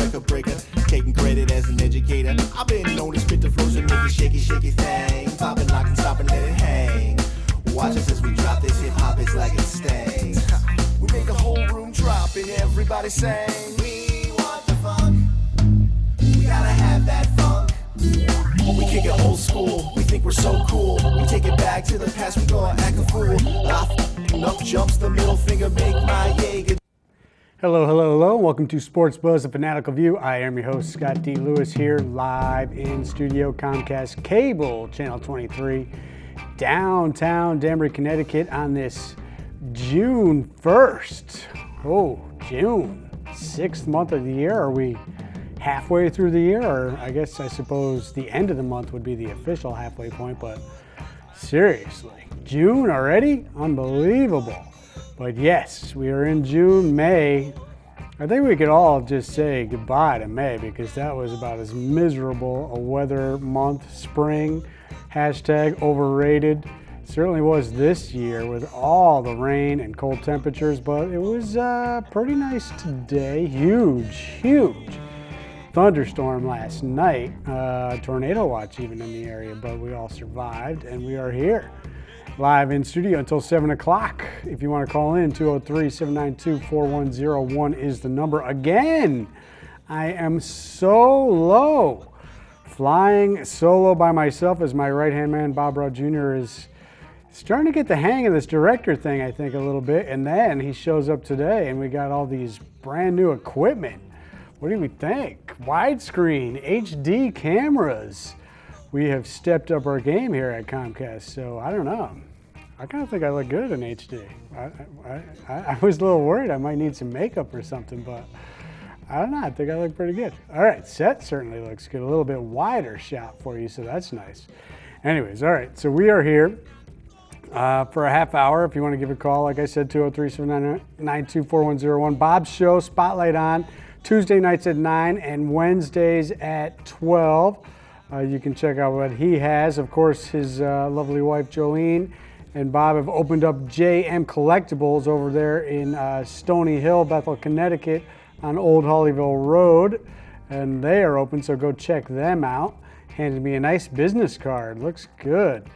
record breaker, taking credit as an educator. I've been known to spit the flows and make it shaky, shaky thing. Popping, lock, and stop and let it hang. Watch us as we drop this hip hop, it's like it stings. We make the whole room drop and everybody sing. We want the funk. We gotta have that funk. We kick it old school. We think we're so cool. We take it back to the past. We gonna act a fool. Enough jumps, the middle finger make my Jaeger. Hello, hello, hello. Welcome to Sports Buzz, a Fanatical View. I am your host, Scott D. Lewis, here live in studio, Comcast Cable, Channel 23, downtown Danbury, Connecticut on this June 1st. Oh, June, 6th month of the year. Are we halfway through the year? Or I suppose the end of the month would be the official halfway point, but seriously, June already? Unbelievable. But yes, we are in June, May. I think we could all just say goodbye to May because that was about as miserable a weather month. Spring, hashtag overrated. Certainly was this year with all the rain and cold temperatures, but it was pretty nice today. Huge thunderstorm last night. Tornado watch even in the area, but we all survived and we are here. Live in studio until 7 o'clock. If you want to call in, 203-792-4101 is the number. Again, I am solo, flying solo by myself as my right-hand man, Bob Rowe Jr. is starting to get the hang of this director thing, I think, a little bit. And then he shows up today and we got all these brand new equipment. What do we think? Widescreen, HD cameras. We have stepped up our game here at Comcast, so I don't know. I kind of think I look good in HD. I was a little worried I might need some makeup or something, but I don't know. I think I look pretty good. All right, set certainly looks good. A little bit wider shot for you, so that's nice. Anyways, all right, so we are here for a half hour. If you want to give a call, like I said, 203-792-4101. Bob's show, Spotlight on, Tuesday nights at 9 and Wednesdays at 12. You can check out what he has. Of course, his lovely wife, Jolene, and Bob have opened up JM Collectibles over there in Stony Hill, Bethel, Connecticut, on Old Hollyville Road. And they are open, so go check them out. Handed me a nice business card. Looks good.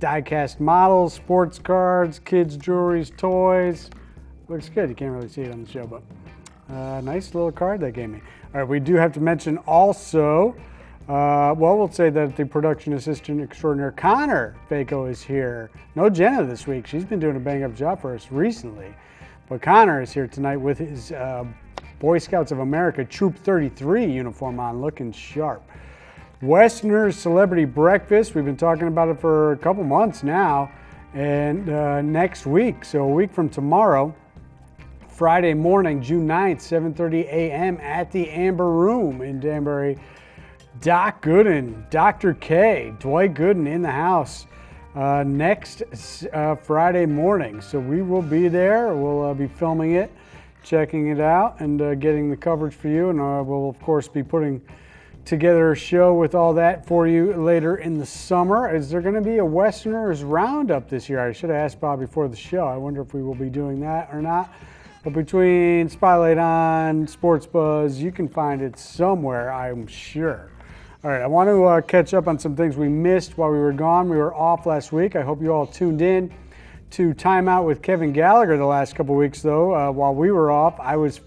Die-cast models, sports cards, kids' jewelries, toys. Looks good. You can't really see it on the show, but nice little card they gave me. All right, we do have to mention also, we'll say that the production assistant extraordinaire, Connor Faco, is here. No Jenna this week. She's been doing a bang-up job for us recently. But Connor is here tonight with his Boy Scouts of America Troop 33 uniform on, looking sharp. Westerners Celebrity Breakfast. We've been talking about it for a couple months now. And next week, so a week from tomorrow, Friday morning, June 9th, 7:30 a.m. at the Amber Room in Danbury. Doc Gooden, Dr. K, Dwight Gooden in the house next Friday morning. So we will be there. We'll be filming it, checking it out, and getting the coverage for you. And we'll, of course, be putting together a show with all that for you later in the summer. Is there going to be a Westerners Roundup this year? I should have asked Bob before the show. I wonder if we will be doing that or not. But between Spotlight on, Sports Buzz, you can find it somewhere, I'm sure. All right, I want to catch up on some things we missed while we were gone. We were off last week. I hope you all tuned in to Time Out with Kevin Gallagher the last couple weeks, though. While we were off, I was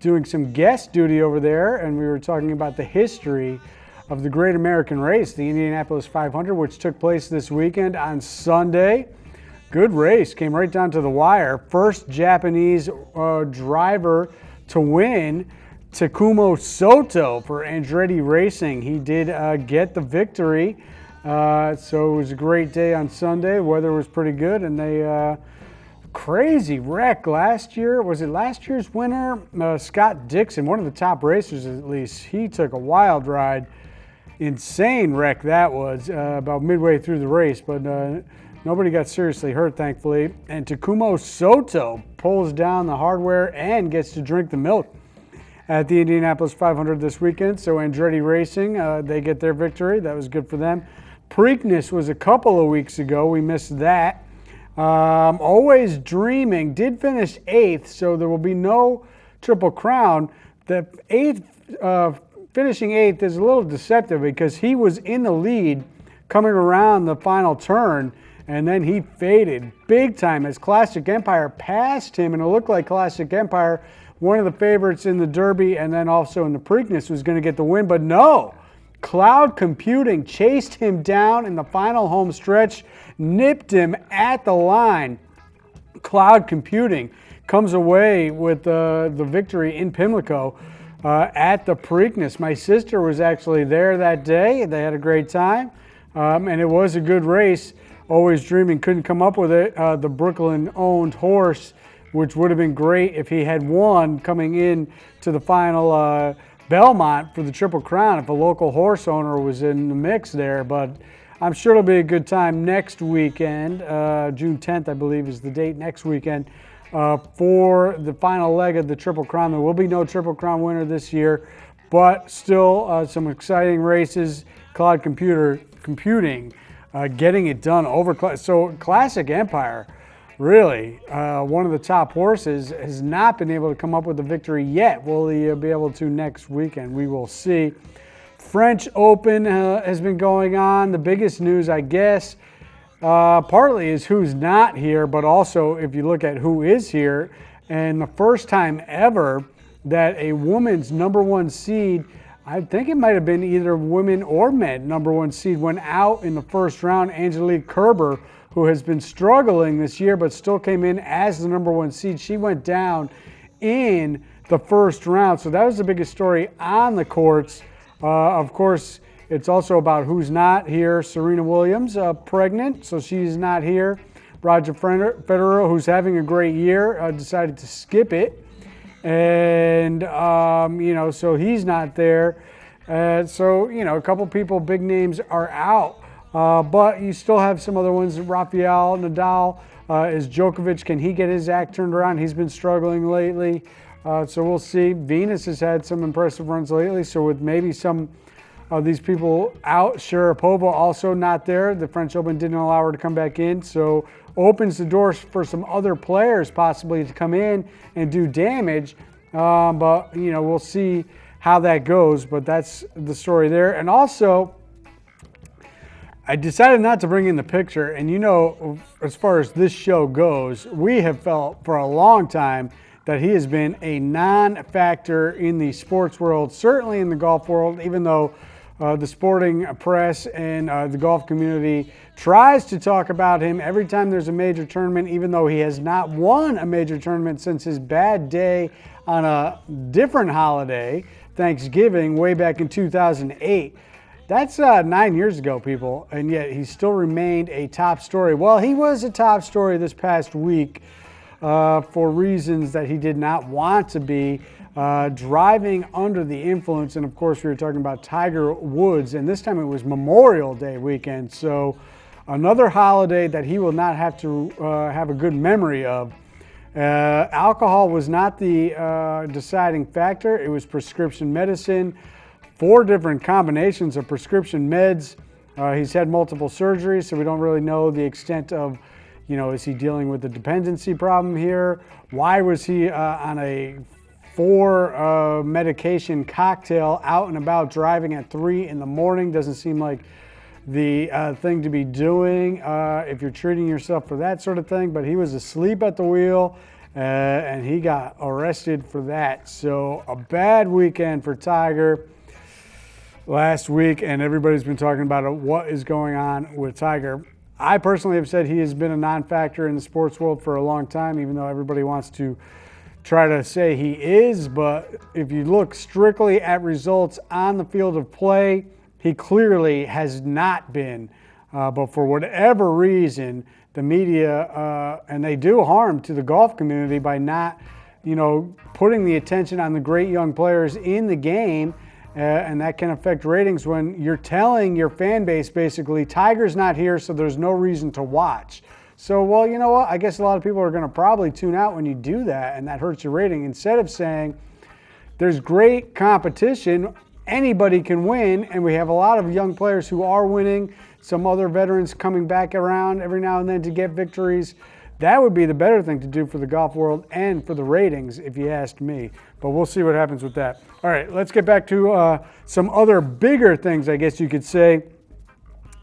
doing some guest duty over there, and we were talking about the history of the Great American Race, the Indianapolis 500, which took place this weekend on Sunday. Good race, came right down to the wire. First Japanese driver to win, Takumo Soto for Andretti Racing. He did get the victory, so it was a great day on Sunday. The weather was pretty good, and they crazy wreck last year. Was it last year's winner? Scott Dixon, one of the top racers at least. He took a wild ride. Insane wreck that was about midway through the race, but nobody got seriously hurt, thankfully. And Takumo Soto pulls down the hardware and gets to drink the milk at the Indianapolis 500 this weekend. So Andretti Racing, they get their victory. That was good for them. Preakness was a couple of weeks ago. We missed that. Always Dreaming did finish 8th, so there will be no Triple Crown. The finishing eighth is a little deceptive because he was in the lead coming around the final turn, and then he faded big time as Classic Empire passed him, and it looked like Classic Empire, one of the favorites in the Derby and then also in the Preakness, was going to get the win, but no. Cloud Computing chased him down in the final home stretch, nipped him at the line. Cloud Computing comes away with the victory in Pimlico at the Preakness. My sister was actually there that day. They had a great time, and it was a good race. Always Dreaming couldn't come up with it. The Brooklyn-owned horse, which would have been great if he had won coming in to the final Belmont for the Triple Crown, if a local horse owner was in the mix there. But I'm sure it'll be a good time next weekend. June 10th, I believe, is the date next weekend for the final leg of the Triple Crown. There will be no Triple Crown winner this year, but still some exciting races. Cloud Computing getting it done over. So Classic Empire, really, one of the top horses, has not been able to come up with a victory yet. Will he be able to next weekend? We will see. French Open has been going on. The biggest news, I guess, partly is who's not here, but also if you look at who is here, and the first time ever that a woman's number one seed, I think it might have been either women or men, number one seed, went out in the first round. Angelique Kerber, who has been struggling this year but still came in as the number one seed, she went down in the first round. So that was the biggest story on the courts. Of course, it's also about who's not here. Serena Williams, pregnant, so she's not here. Roger Federer, who's having a great year, decided to skip it. And, so he's not there. So, a couple people, big names, are out. But you still have some other ones. Rafael Nadal, is Djokovic. Can he get his act turned around? He's been struggling lately. So we'll see. Venus has had some impressive runs lately. So with maybe some of these people out, Sharapova also not there. The French Open didn't allow her to come back in. So opens the doors for some other players possibly to come in and do damage. But, we'll see how that goes. But that's the story there. And also, I decided not to bring in the picture. And, as far as this show goes, we have felt for a long time that he has been a non-factor in the sports world, certainly in the golf world, even though the sporting press and the golf community tries to talk about him every time there's a major tournament, even though he has not won a major tournament since his bad day on a different holiday, Thanksgiving, way back in 2008. That's 9 years ago, people, and yet he still remained a top story. Well, he was a top story this past week for reasons that he did not want to be, driving under the influence. And, of course, we were talking about Tiger Woods, and this time it was Memorial Day weekend. So another holiday that he will not have to have a good memory of. Alcohol was not the deciding factor. It was prescription medicine. 4 different combinations of prescription meds. He's had multiple surgeries, so we don't really know the extent of, is he dealing with a dependency problem here? Why was he on a 4 medication cocktail out and about driving at 3 in the morning? Doesn't seem like the thing to be doing if you're treating yourself for that sort of thing. But he was asleep at the wheel, and he got arrested for that. So a bad weekend for Tiger last week, and everybody's been talking about what is going on with Tiger. I personally have said he has been a non-factor in the sports world for a long time, even though everybody wants to try to say he is. But if you look strictly at results on the field of play, he clearly has not been. But for whatever reason, the media, and they do harm to the golf community by not, putting the attention on the great young players in the game. And that can affect ratings when you're telling your fan base basically, Tiger's not here, so there's no reason to watch. So, well, you know what? I guess a lot of people are going to probably tune out when you do that, and that hurts your rating. Instead of saying, there's great competition, anybody can win, and we have a lot of young players who are winning, some other veterans coming back around every now and then to get victories. That would be the better thing to do for the golf world and for the ratings, if you asked me. But we'll see what happens with that. All right, let's get back to some other bigger things, I guess you could say.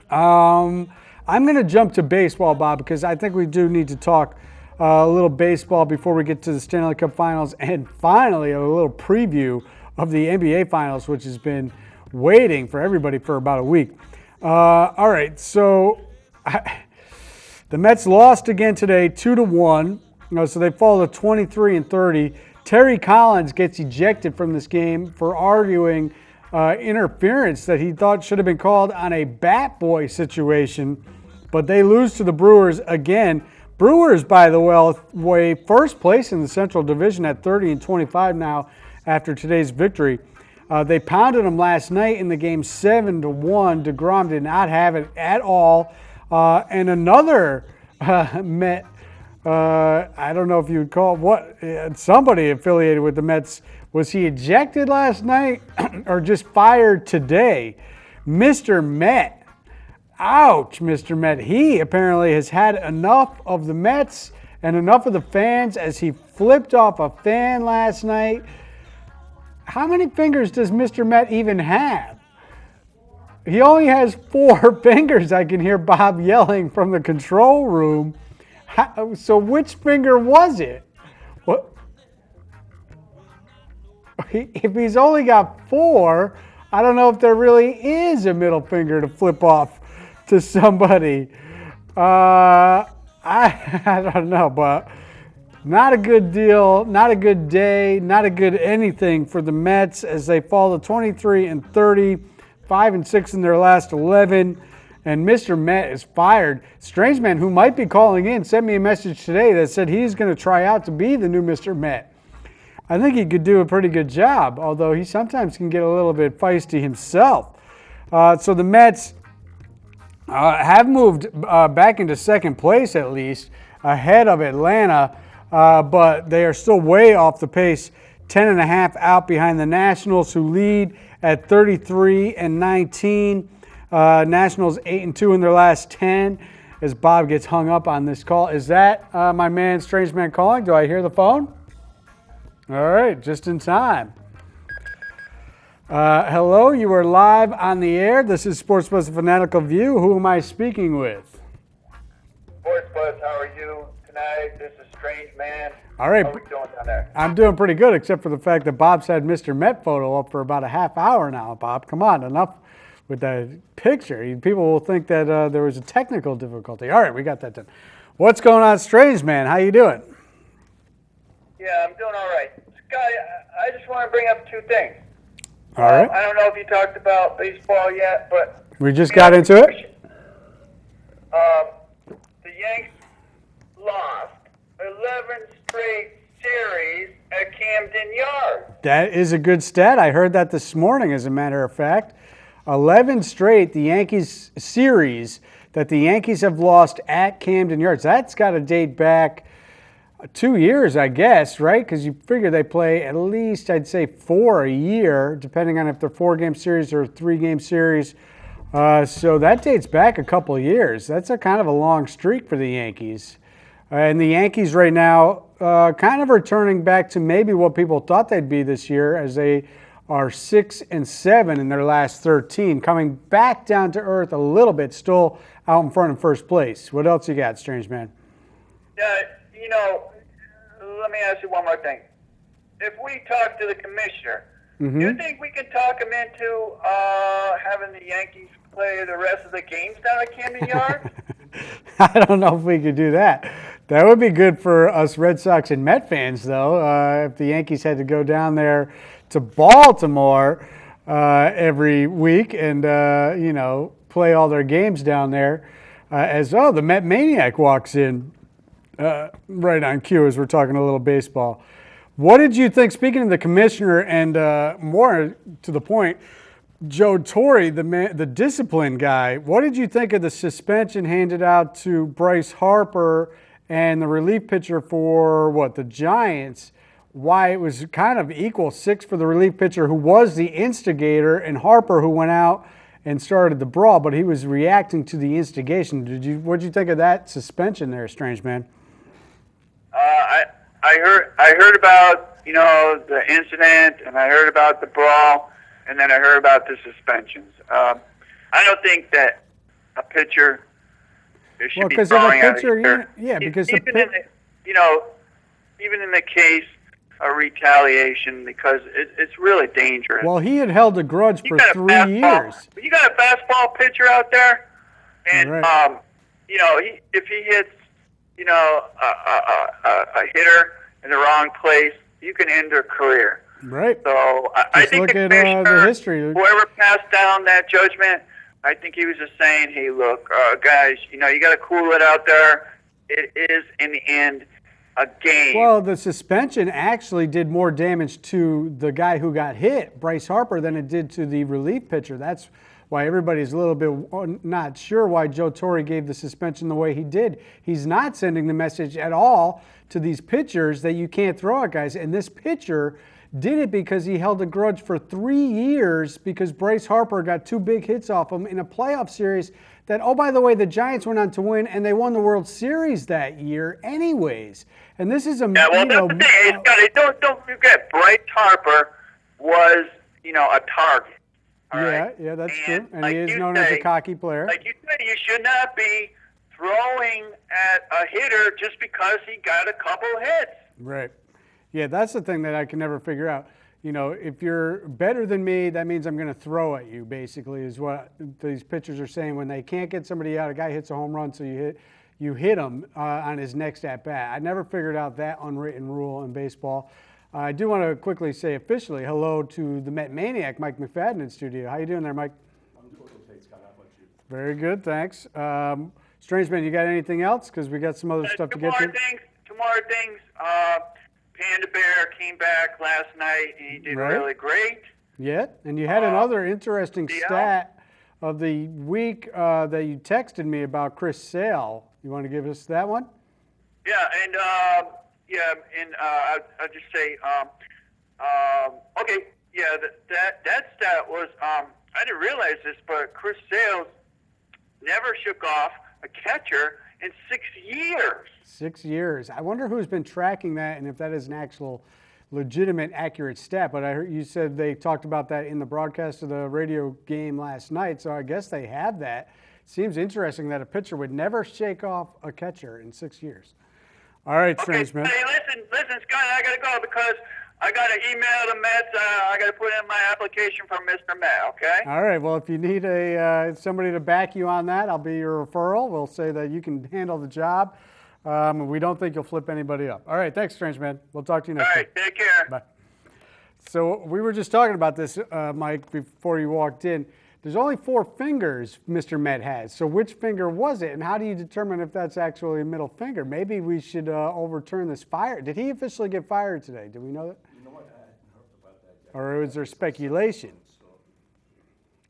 I'm going to jump to baseball, Bob, because I think we do need to talk a little baseball before we get to the Stanley Cup Finals, and finally a little preview of the NBA Finals, which has been waiting for everybody for about a week. All right, so the Mets lost again today, 2-1. So they fall to 23-30. Terry Collins gets ejected from this game for arguing interference that he thought should have been called on a bat boy situation, but they lose to the Brewers again. Brewers, by the way, first place in the Central Division at 30-25 now after today's victory. They pounded them last night in the game 7-1. DeGrom did not have it at all. And another Met, I don't know if you would call somebody affiliated with the Mets. Was he ejected last night or just fired today? Mr. Met. Ouch, Mr. Met. He apparently has had enough of the Mets and enough of the fans as he flipped off a fan last night. How many fingers does Mr. Met even have? He only has 4 fingers, I can hear Bob yelling from the control room. So which finger was it? What? If he's only got 4, I don't know if there really is a middle finger to flip off to somebody. I don't know, but not a good deal, not a good day, not a good anything for the Mets as they fall to 23-30, 5-6 in their last 11. And Mr. Met is fired. Strange Man, who might be calling in, sent me a message today that said he's going to try out to be the new Mr. Met. I think he could do a pretty good job, although he sometimes can get a little bit feisty himself. So the Mets have moved back into second place at least, ahead of Atlanta, but they are still way off the pace, 10.5 out behind the Nationals, who lead at 33-19. Nationals 8-2 in their last 10 as Bob gets hung up on this call. Is that my man, Strange Man, calling? Do I hear the phone? All right, just in time. Hello, you are live on the air. This is Sports Buzz Fan-atical View. Who am I speaking with? Sports Buzz, how are you tonight? This is Strange Man. All right. How are we doing down there? I'm doing pretty good, except for the fact that Bob's had Mr. Met photo up for about a half hour now, Bob. Come on, enough with that picture. People will think that there was a technical difficulty. All right, we got that done. What's going on, Strange Man? How you doing? Yeah, I'm doing all right. Scott, I just want to bring up 2 things. All right. I don't know if you talked about baseball yet, but... We just got into it? The Yanks lost 11 straight series at Camden Yards. That is a good stat. I heard that this morning, as a matter of fact. 11 straight, the Yankees series that the Yankees have lost at Camden Yards. That's got to date back 2 years, I guess, right? Because you figure they play at least, I'd say, 4 a year, depending on if they're 4-game series or 3-game series. So that dates back a couple of years. That's a kind of a long streak for the Yankees. And the Yankees right now kind of returning back to maybe what people thought they'd be this year, as they are 6-7 in their last 13, coming back down to earth a little bit, still out in front in first place. What else you got, Strange Man? Yeah, let me ask you one more thing. If we talk to the commissioner, do you think we can talk him into having the Yankees play the rest of the games down at Camden Yards? I don't know if we could do that. That would be good for us Red Sox and Met fans, though, if the Yankees had to go down there to Baltimore every week and, play all their games down there. The Met Maniac walks in right on cue as we're talking a little baseball. What did you think, speaking of the commissioner and more to the point, Joe Torre, the discipline guy, what did you think of the suspension handed out to Bryce Harper and the relief pitcher for, the Giants? Why it was kind of equal 6 for the relief pitcher who was the instigator, and Harper who went out and started the brawl, but he was reacting to the instigation. What did you think of that suspension there, Strange Man? I heard about the incident, and I heard about the brawl, and then I heard about the suspensions. I don't think that a pitcher Well, should be because if a throwing out of pitcher, here. yeah, because Even in the case of retaliation, because it's really dangerous. well, he had held a grudge You for got a 3 fastball. years. You got a fastball pitcher out there, and Right. if he hits a hitter in the wrong place, you can end their career. Right. So I Just think look the at commissioner, the history. whoever passed down that judgment, I think he was just saying, hey, look, guys, you got to cool it out there. It is, in the end, a game. Well, the suspension actually did more damage to the guy who got hit, Bryce Harper, than it did to the relief pitcher. That's why everybody's a little bit not sure why Joe Torre gave the suspension the way he did. He's not sending the message at all to these pitchers that you can't throw at guys. And this pitcher did it because he held a grudge for 3 years because Bryce Harper got 2 big hits off him in a playoff series that, oh, by the way, the Giants went on to win, and they won the World Series that year anyways. And this is a, yeah, well, that's the thing. Don't forget, Bryce Harper was, a target. All right? Yeah, that's and true. And he is known as a cocky player. Like you said, you should not be throwing at a hitter just because he got a couple hits. Right. Yeah, that's the thing that I can never figure out. If you're better than me, that means I'm going to throw at you, basically, is what these pitchers are saying when they can't get somebody out. A guy hits a home run, so you hit him on his next at-bat. I never figured out that unwritten rule in baseball. I do want to quickly say officially hello to the Met Maniac, Mike McFadden, in studio. How you doing there, Mike? I'm doing okay, Scott. How about you? Very good, thanks. Strangeman, you got anything else? Because we got some other stuff to get to. Two more things. Panda Bear came back last night, and he did really great. Yeah, and you had another interesting stat of the week that you texted me about Chris Sale. You want to give us that one? Yeah, and I'll just say, okay, yeah, that stat was, I didn't realize this, but Chris Sale never shook off a catcher in 6 years. 6 years. I wonder who's been tracking that and if that is an actual legitimate, accurate stat. But I heard you said they talked about that in the broadcast of the radio game last night, so I guess they have that. Seems interesting that a pitcher would never shake off a catcher in 6 years. All right, Strangeman. Hey, listen, Scott, I got to go because I got to email the Mets. I got to put in my application for Mr. Met, okay? All right. Well, if you need somebody to back you on that, I'll be your referral. We'll say that you can handle the job. We don't think you'll flip anybody up. All right. Thanks, Strangeman. We'll talk to you next time. All right. Take care. Bye. So we were just talking about this, Mike, before you walked in. There's only 4 fingers Mr. Met has. So which finger was it, and how do you determine if that's actually a middle finger? Maybe we should overturn this fire. Did he officially get fired today? Did we know that? You know what? I hadn't heard about that yet. Or was there speculation?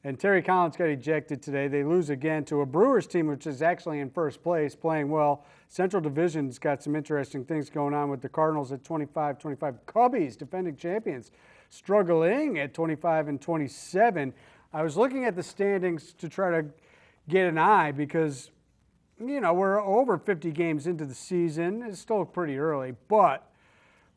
And Terry Collins got ejected today. They lose again to a Brewers team, which is actually in first place, playing well. Central Division's got some interesting things going on with the Cardinals at 25-25. Cubbies, defending champions, struggling at 25-27. I was looking at the standings to try to get an eye because, we're over 50 games into the season. It's still pretty early, but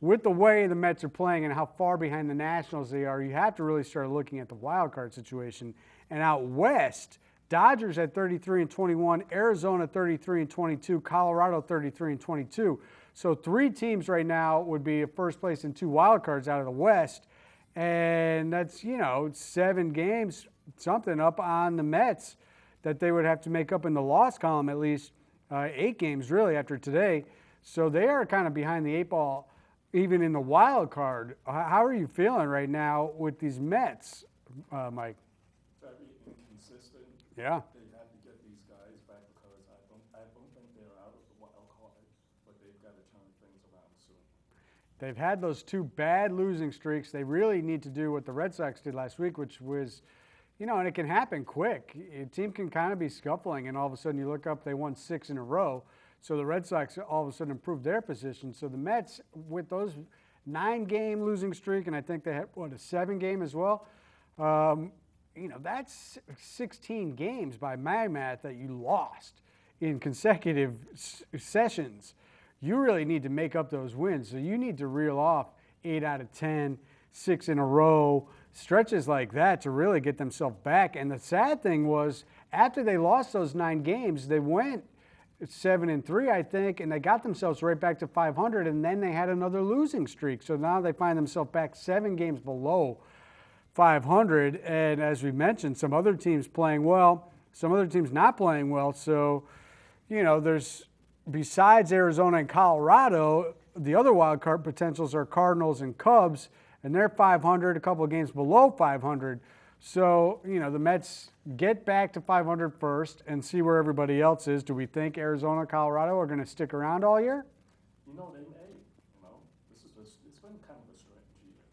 with the way the Mets are playing and how far behind the Nationals they are, you have to really start looking at the wild card situation. And out west, Dodgers at 33-21, Arizona 33-22, Colorado 33-22. So 3 teams right now would be at first place in 2 wild cards out of the West. And that's, 7 games, something up on the Mets that they would have to make up in the loss column at least, 8 games really after today. So they are kind of behind the 8 ball, even in the wild card. How are you feeling right now with these Mets, Mike? Very inconsistent. Yeah. They had to get these guys back because I don't think they're out of the wild card, but they've got to turn things around soon. They've had those 2 bad losing streaks. They really need to do what the Red Sox did last week, which was, and it can happen quick. A team can kind of be scuffling, and all of a sudden you look up, they won 6 in a row. So the Red Sox all of a sudden improved their position. So the Mets, with those 9-game losing streak, and I think they had, a 7-game as well, that's 16 games by my math that you lost in consecutive sessions. you really need to make up those wins. So you need to reel off 8 out of 10, 6 in a row, stretches like that to really get themselves back. And the sad thing was, after they lost those 9 games, they went 7-3, I think, and they got themselves right back to 500, and then they had another losing streak. So now they find themselves back 7 games below 500. And as we mentioned, some other teams playing well, some other teams not playing well. So, you know, there's, besides Arizona and Colorado, the other wild card potentials are Cardinals and Cubs, and they're 500, a couple of games below 500. So, you know, the Mets get back to 500 first and see where everybody else is. Do we think Arizona, Colorado are going to stick around all year? You know, they may. You know, it's been kind of a strange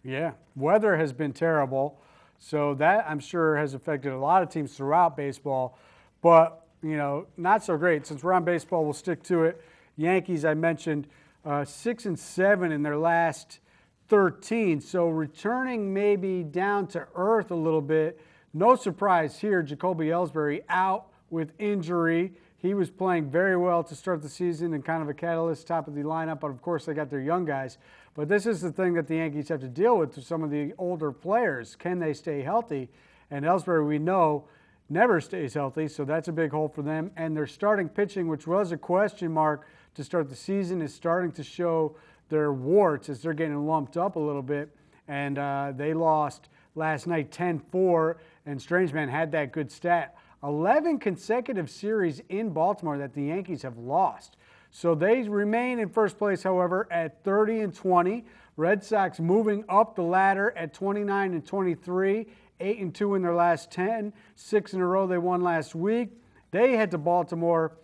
year. Yeah, weather has been terrible, so that I'm sure has affected a lot of teams throughout baseball. But, you know, not so great. Since we're on baseball, we'll stick to it. Yankees, I mentioned, 6-7 in their last 13, so returning maybe down to earth a little bit. No surprise here, Jacoby Ellsbury out with injury. He was playing very well to start the season and kind of a catalyst, top of the lineup, but of course they got their young guys. But this is the thing that the Yankees have to deal with to some of the older players. Can they stay healthy? And Ellsbury, we know, never stays healthy, so that's a big hole for them. And their starting pitching, which was a question mark to start the season, is starting to show their warts as they're getting lumped up a little bit. And they lost last night 10-4, and Strangeman had that good stat. 11 consecutive series in Baltimore that the Yankees have lost. So they remain in first place, however, at 30-20. Red Sox moving up the ladder at 29-23, 8-2 in their last 10, 6 in a row they won last week. They head to Baltimore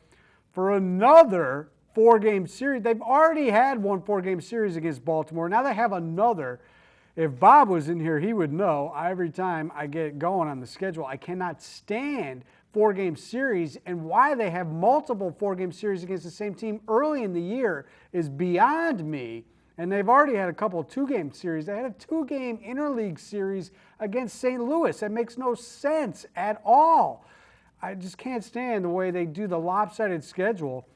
for another 4-game series. They've already had one 4-game series against Baltimore. Now they have another. If Bob was in here, he would know every time I get going on the schedule, I cannot stand 4-game series, and why they have multiple 4-game series against the same team early in the year is beyond me. And they've already had a couple of 2-game series. They had a 2-game interleague series against St. Louis. That makes no sense at all. I just can't stand the way they do the lopsided schedule.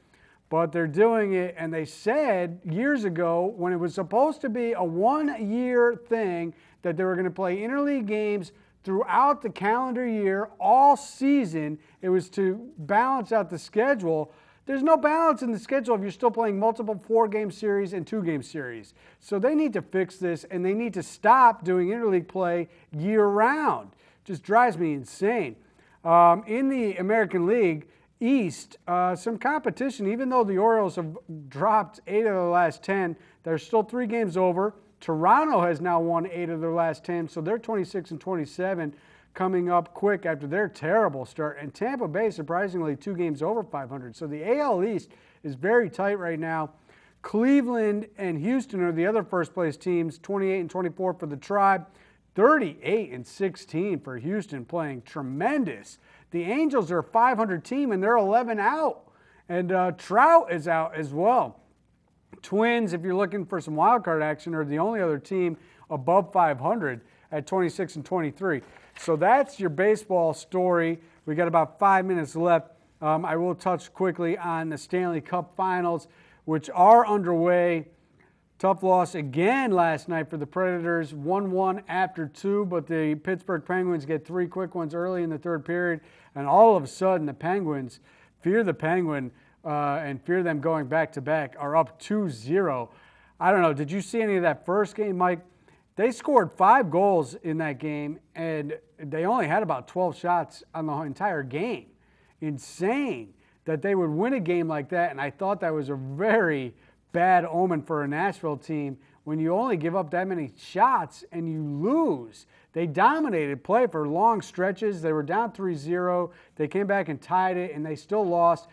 But they're doing it, and they said years ago when it was supposed to be a 1-year thing that they were going to play interleague games throughout the calendar year, all season. It was to balance out the schedule. There's no balance in the schedule if you're still playing multiple 4-game series and 2-game series. So they need to fix this, and they need to stop doing interleague play year-round. Just drives me insane. In the American League East, some competition. Even though the Orioles have dropped 8 of their last 10, they're still 3 games over. Toronto has now won 8 of their last 10, so they're 26-27 coming up quick after their terrible start. And Tampa Bay, surprisingly, 2 games over 500. So the AL East is very tight right now. Cleveland and Houston are the other first-place teams, 28-24 for the Tribe, 38-16 for Houston, playing tremendous. The Angels are a 500 team, and they're 11 out. And Trout is out as well. Twins, if you're looking for some wild card action, are the only other team above 500 at 26-23. So that's your baseball story. We got about 5 minutes left. I will touch quickly on the Stanley Cup Finals, which are underway. Tough loss again last night for the Predators, 1-1 after 2, but the Pittsburgh Penguins get 3 quick ones early in the third period, and all of a sudden the Penguins fear the Penguin and fear them going back-to-back, are up 2-0. I don't know, did you see any of that first game, Mike? They scored 5 goals in that game, and they only had about 12 shots on the entire game. Insane that they would win a game like that, and I thought that was a very bad omen for a Nashville team when you only give up that many shots and you lose. They dominated play for long stretches. They were down 3-0. They came back and tied it, and they still lost.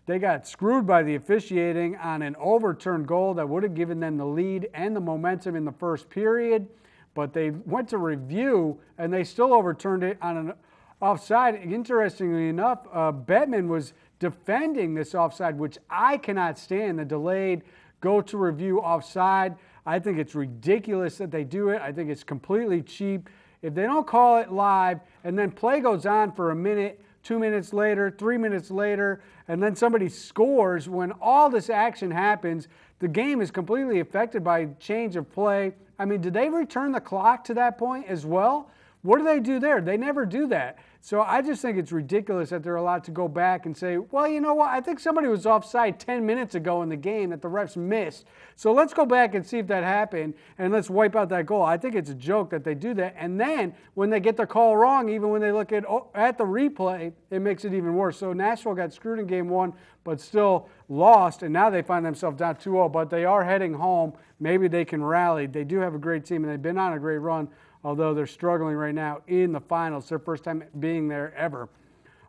They got screwed by the officiating on an overturned goal that would have given them the lead and the momentum in the first period, but they went to review, and they still overturned it on an offside. Interestingly enough, Bettman was defending this offside, which I cannot stand, the delayed go to review offside. I think it's ridiculous that they do it. I think it's completely cheap. If they don't call it live and then play goes on for a minute, 2 minutes later, 3 minutes later, and then somebody scores. When all this action happens, the game is completely affected by change of play. I mean, did they return the clock to that point as well? What do they do there? They never do that. So I just think it's ridiculous that they're allowed to go back and say, well, you know what? I think somebody was offside 10 minutes ago in the game that the refs missed. So let's go back and see if that happened, and let's wipe out that goal. I think it's a joke that they do that. And then when they get the call wrong, even when they look at the replay, it makes it even worse. So Nashville got screwed in game one, but still lost, and now they find themselves down 2-0. But they are heading home. Maybe they can rally. They do have a great team, and they've been on a great run, although they're struggling right now in the finals. Their first time being there ever.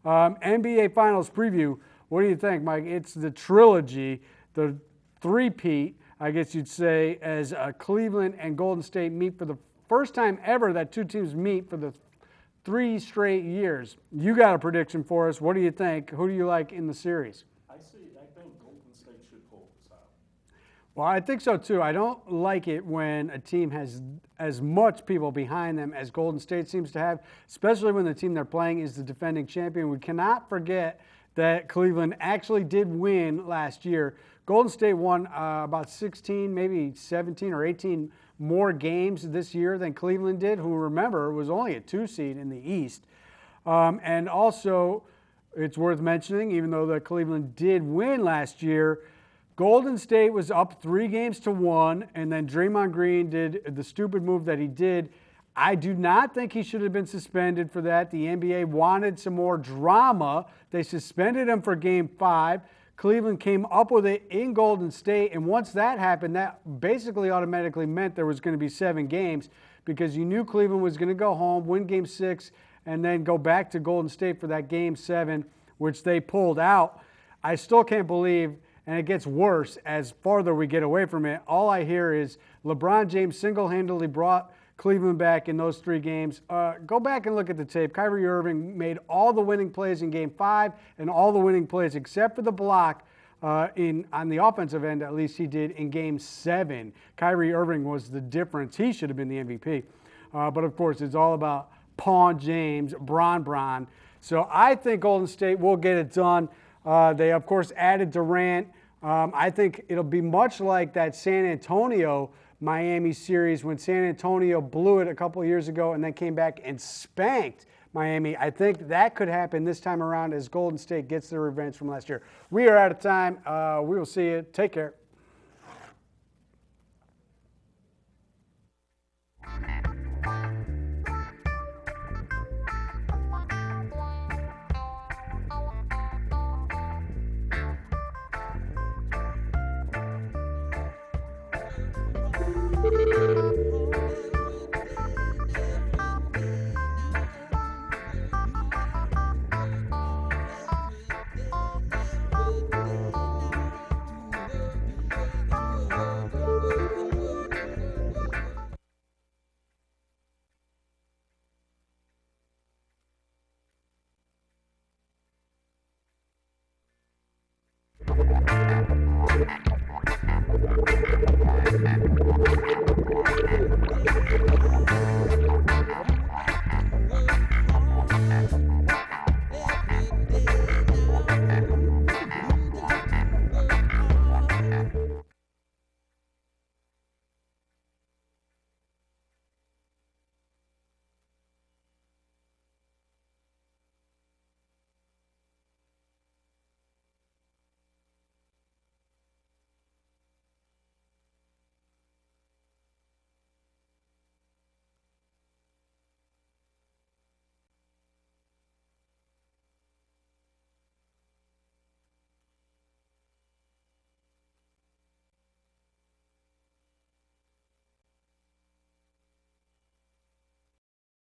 NBA Finals preview. What do you think, Mike? It's the trilogy, the three-peat, I guess you'd say, as Cleveland and Golden State meet for the first time ever that two teams meet for the 3 straight years. You got a prediction for us. What do you think? Who do you like in the series? I think Golden State should pull this out. Well, I think so too. I don't like it when a team has as much people behind them as Golden State seems to have, especially when the team they're playing is the defending champion. We cannot forget that Cleveland actually did win last year. Golden State won about 16, maybe 17 or 18 more games this year than Cleveland did, who, remember, was only a 2 seed in the East. And also, it's worth mentioning, even though that Cleveland did win last year, Golden State was up 3-1, and then Draymond Green did the stupid move that he did. I do not think he should have been suspended for that. The NBA wanted some more drama. They suspended him for Game 5. Cleveland came up with it in Golden State, and once that happened, that basically automatically meant there was going to be 7 games because you knew Cleveland was going to go home, win Game 6, and then go back to Golden State for that Game 7, which they pulled out. I still can't believe, and it gets worse as farther we get away from it. All I hear is LeBron James single-handedly brought Cleveland back in those 3 games. Go back and look at the tape. Kyrie Irving made all the winning plays in Game 5 and all the winning plays except for the block on the offensive end, at least he did in Game 7. Kyrie Irving was the difference. He should have been the MVP. But, of course, it's all about Pawn James, Bron. So I think Golden State will get it done. They, of course, added Durant. I think it'll be much like that San Antonio Miami series when San Antonio blew it a couple of years ago and then came back and spanked Miami. I think that could happen this time around as Golden State gets their revenge from last year. We are out of time. We will see you. Take care.